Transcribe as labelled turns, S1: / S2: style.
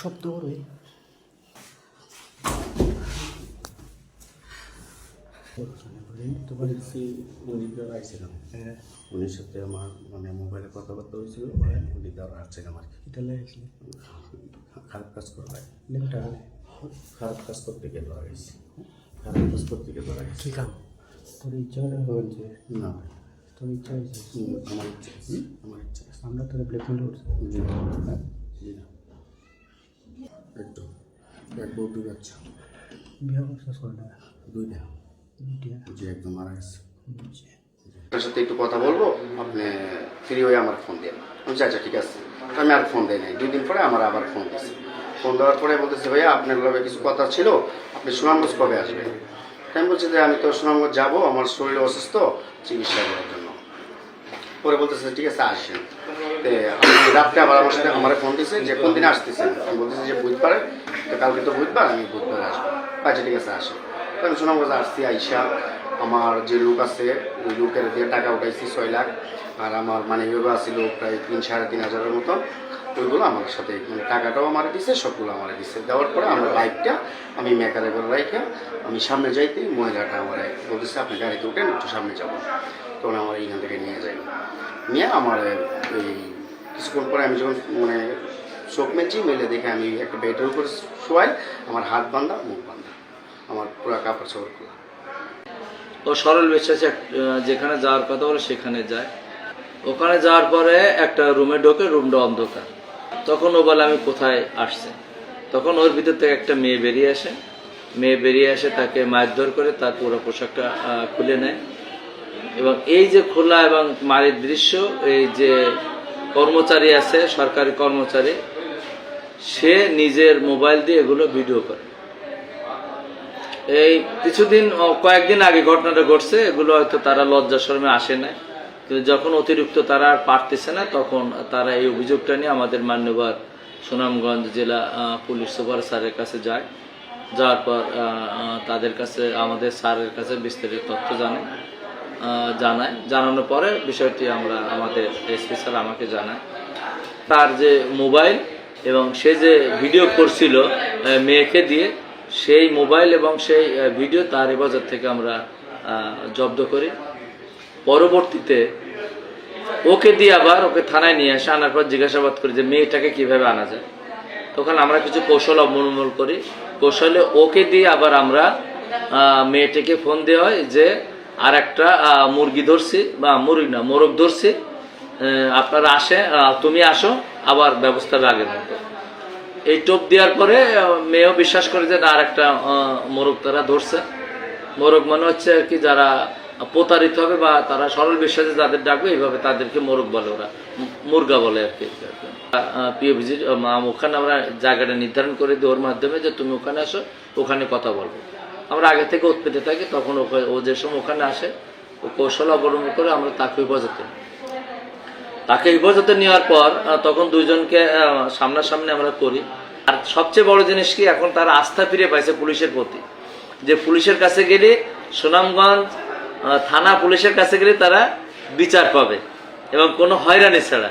S1: শব্দ করে
S2: উনির সাথে আমার মানে মোবাইলে কথাবার্তা হয়েছিল, উনি দেওয়ার আসছিলাম আর কি।
S1: এটা লেগেছিল
S2: খারাপ কাজ করা হয়,
S1: লেপটা
S2: খারাপ কাজ করতে গিয়ে ধরা গেছে, খারাপ কাজ করতে গিয়ে ধরা গেছে।
S1: ঠিক আছে তোর ইচ্ছা হয়েছে
S2: না
S1: তোর ইচ্ছা হয়েছে
S2: আমার ইচ্ছা, আমার ইচ্ছা
S1: আমরা তোর ব্ল্যাকমেল করছি
S2: জি না একটু এক বউ দুই বাচ্চা,
S1: বিয়ে করছিস কোনটা
S2: দুইটা
S1: দুইটা
S2: জি একদম মারা গেছে।
S1: বুঝছি
S2: আপনার সাথে একটু কথা বলবো, আপনি ফ্রি হয়ে আমার ফোন দেন। আমি আচ্ছা ঠিক আছে, আমি আর ফোন দেয় নাই। 2 দিন পরে আমার আবার ফোন দিয়েছে। ফোন দেওয়ার পরে বলতেছে ভাইয়া আপনার লগে কিছু কথা ছিল, আপনি সুনামগঞ্জ কবে আসবেন? আমি বলছি যে আমি তো সুনামগঞ্জ যাবো, আমার শরীর অসুস্থ, চিকিৎসা করার জন্য। পরে বলতেছে ঠিক আছে আসেন। রাত্রে আবার আমার সাথে আমার ফোন দিয়েছে যে কোন দিনে আসতেছেন। আমি বলতেছি যে বুধবারে, তো কালকে তো বুধবার, আমি বুধবারে আসবো। আচ্ছা ঠিক আছে আসেন। তো আমি সুনামগঞ্জ আসছি, আইসা আমার যে লোক আছে ওই লোকের দিয়ে টাকা উঠাইছি 6 লাখ, আর আমার মানে ইয়োগা ছিল প্রায় 3-3.5 হাজারের মতো। ওইগুলো আমার সাথে মানে টাকাটাও আমার দিছে, সবগুলো আমার দিছে। দেওয়ার পরে আমার বাইকটা আমি মেকারে করে রাইখা আমি সামনে যাইতেই মহিলাটা আমার বলতেছে আপনি গাড়িতে উঠেন, একটু সামনে যাবো। তখন আমার এইখান থেকে নিয়ে যায়, নিয়ে আমার এই কিছুক্ষণ পরে আমি যখন মানে চোখ মেলছি, মেলে দেখে আমি একটা বেডের উপর শোয়াই, আমার হাত বাঁধা মুখ বাঁধা, আমার পুরো কাপড় চোপড় খোলা।
S3: ও সরল বিশ্বাসে যেখানে যাওয়ার কথা বলে সেখানে যায়। ওখানে যাওয়ার পরে একটা রুমে ঢোকে, রুমটা অন্ধকার। তখন ও বলে আমি কোথায় আসছে। তখন ওর ভিতর থেকে একটা মেয়ে বেরিয়ে আসে, মেয়ে বেরিয়ে আসে তাকে মারধর করে তার পুরো পোশাকটা খুলে নেয়। এবং এই যে খোলা এবং মারের দৃশ্য, এই যে কর্মচারী আছে সরকারি কর্মচারী, সে নিজের মোবাইল দিয়ে এগুলো ভিডিও করে। এই কিছুদিন কয়েকদিন আগে ঘটনাটা ঘটছে, এগুলো হয়তো তারা লজ্জা শরমে আসে না, কিন্তু যখন অতিরিক্ত তারা আর পারতেছে না তখন তারা এই অভিযোগটা নিয়ে আমাদের মান্যবর সুনামগঞ্জ জেলা পুলিশ সুপার স্যারের কাছে যায়। যাওয়ার পর তাদের কাছে আমাদের স্যারের কাছে বিস্তারিত তথ্য জানায়। জানানোর পরে বিষয়টি আমরা আমাদের এসপি স্যার আমাকে জানায়। তার যে মোবাইল এবং সে যে ভিডিও করছিল মেয়েকে দিয়ে, সেই মোবাইল এবং সেই ভিডিও তার হেফাজত থেকে আমরা জব্দ করি। পরবর্তীতে ওকে দিয়ে আবার ওকে থানায় নিয়ে আসে, আনার পর জিজ্ঞাসাবাদ করি যে মেয়েটাকে কিভাবে আনা যায়। তখন আমরা কিছু কৌশল অবলম্বন করি। কৌশলে ওকে দিয়ে আবার আমরা মেয়েটাকে ফোন দেওয়া হয় যে আর একটা মুরগি ধরছি, বা মুরগি না মোরগ ধরছি, আপনারা আসে, তুমি আসো, আবার ব্যবস্থা আগের মতো। এই টোপ দেওয়ার পরে মেয়েও বিশ্বাস করে যে আর একটা মোরগ তারা ধরছে। মোরগ মানে হচ্ছে আর কি যারা প্রতারিত হবে বা তারা সরল বিশ্বাসে যাদের ডাকবে, এইভাবে তাদেরকে মোরগ বলে, ওরা মুরগা বলে আর কি। পিওভিজির ওখানে আমরা জায়গাটা নির্ধারণ করে দিই ওর মাধ্যমে যে তুমি ওখানে আসো, ওখানে কথা বলবো। আমরা আগে থেকে উৎপেতে থাকি, তখন ও যে সময় ওখানে আসে ও কৌশল অবলম্বন করে আমরা তাকে হেফাজতে নেওয়ার পর তখন দুইজনকে সামনাসামনি আমরা করি। আর সবচেয়ে বড় জিনিস কি, এখন তারা আস্থা ফিরে পাইছে পুলিশের প্রতি, যে পুলিশের কাছে গেলে, সুনামগঞ্জ থানা পুলিশের কাছে গেলে তারা বিচার পাবে এবং কোনো হয়রানি ছাড়া।